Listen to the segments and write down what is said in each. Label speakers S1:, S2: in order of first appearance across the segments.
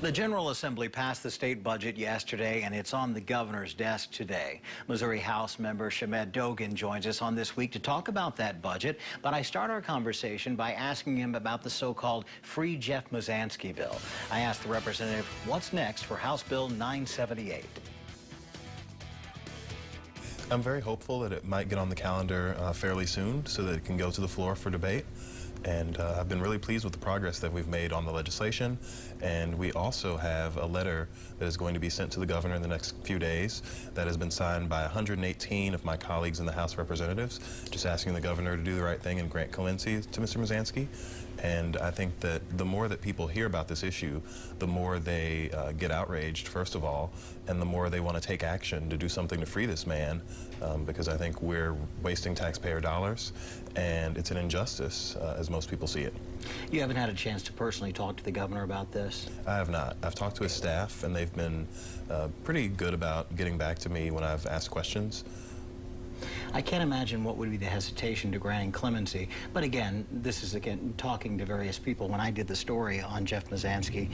S1: The General Assembly passed the state budget yesterday, and it's on the governor's desk today. Missouri House member Dogan joins us on This Week to talk about that budget. But I start our conversation by asking him about the so-called Free Jeff Mizanskey bill. I asked the representative, what's next for House Bill 978?
S2: I'm very hopeful that it might get on the calendar fairly soon so that it can go to the floor for debate. And I've been really pleased with the progress that we've made on the legislation. And we also have a letter that is going to be sent to the governor in the next few days that has been signed by 118 of my colleagues in the House of Representatives, just asking the governor to do the right thing and grant clemency to Mr. Mizanskey. And I think that the more that people hear about this issue, the more they get outraged, first of all, and the more they want to take action to do something to free this man, because I think we're wasting taxpayer dollars, and it's an injustice, as most people see it.
S1: You haven't had a chance to personally talk to the governor about this?
S2: I have not. I've talked to his staff, and they've been pretty good about getting back to me when I've asked questions.
S1: I can't imagine what would be the hesitation to granting clemency. But again, this is, again, talking to various people. When I did the story on Jeff Mizanskey,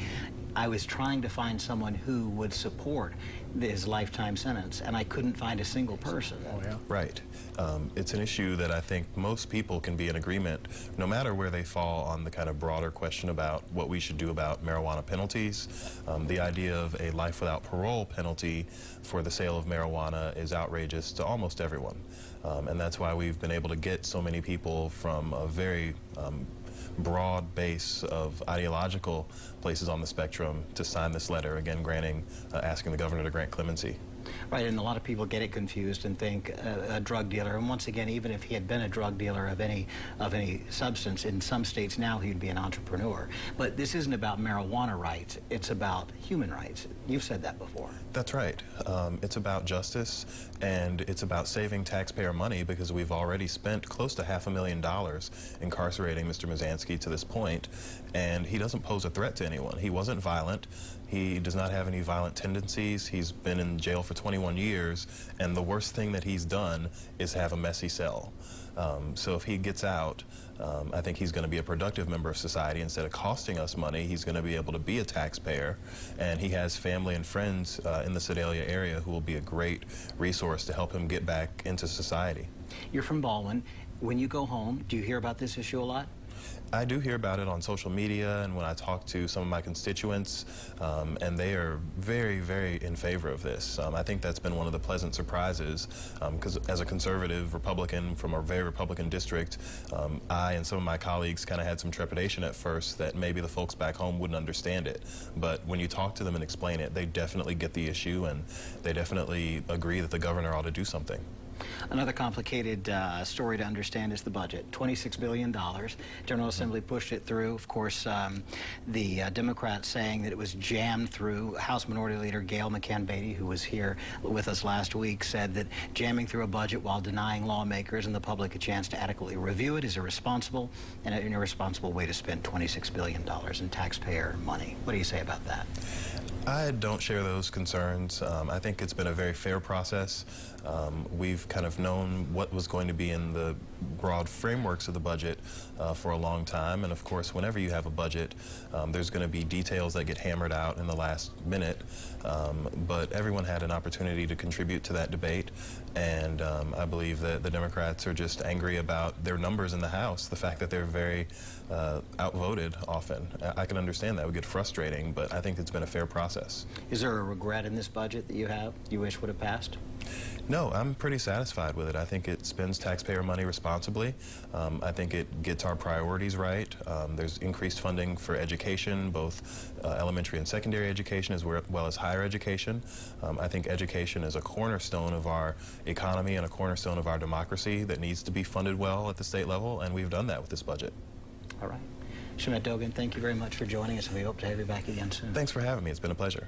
S1: I was trying to find someone who would support his lifetime sentence, and I couldn't find a single person.
S2: Oh, yeah. Right. It's an issue that I think most people can be in agreement, no matter where they fall on the kind of broader question about what we should do about marijuana penalties. The idea of a life without parole penalty for the sale of marijuana is outrageous to almost everyone. And that's why we've been able to get so many people from a very broad base of ideological places on the spectrum to sign this letter, again asking the governor to grant clemency.
S1: Right, and a lot of people get it confused and think a drug dealer, and once again, even if he had been a drug dealer of any substance, in some states now he'd be an entrepreneur. But this isn't about marijuana rights, it's about human rights. You've said that before. That's
S2: right. It's about justice, and it's about saving taxpayer money, because we've already spent close to $500,000 incarcerating Mr. Mizanskey to this point, and he doesn't pose a threat to anyone. He wasn't violent. He does not have any violent tendencies. He's been in jail for 21 years, and the worst thing that he's done is have a messy cell. So if he gets out, I think he's going to be a productive member of society. Instead of costing us money, he's going to be able to be a taxpayer, and he has family and friends in the Sedalia area who will be a great resource to help him get back into society.
S1: You're from Baldwin. When you go home, do you hear about this issue a lot?
S2: I do hear about it on social media and when I talk to some of my constituents, and they are very, very in favor of this. I think that's been one of the pleasant surprises, because as a conservative Republican from a very Republican district, I and some of my colleagues kind of had some trepidation at first that maybe the folks back home wouldn't understand it. But when you talk to them and explain it, they definitely get the issue, and they definitely agree that the governor ought to do something.
S1: Another complicated story to understand is the budget. $26 billion. General Assembly pushed it through. Of course, the Democrats saying that it was jammed through. House Minority Leader Gail McCann-Beatty, who was here with us last week, said that jamming through a budget while denying lawmakers and the public a chance to adequately review it is irresponsible, and an irresponsible way to spend $26 billion in taxpayer money. What do you say about that?
S2: I don't share those concerns. I think it's been a very fair process. We've kind of known what was going to be in the broad frameworks of the budget for a long time, and of course whenever you have a budget there's going to be details that get hammered out in the last minute, but everyone had an opportunity to contribute to that debate, and I believe that the Democrats are just angry about their numbers in the House, the fact that they're very outvoted often. I can understand that would get frustrating, but I think it's been a fair process.
S1: Is there a regret in this budget that you wish would have passed?
S2: No, I'm pretty satisfied with it. I think it spends taxpayer money responsibly. I think it gets our priorities right. There's increased funding for education, both elementary and secondary education as well as higher education. I think education is a cornerstone of our economy and a cornerstone of our democracy that needs to be funded well at the state level, and we've done that with this budget.
S1: All right. Dogan, thank you very much for joining us, and we hope to have you back again soon.
S2: Thanks for having me. It's been a pleasure.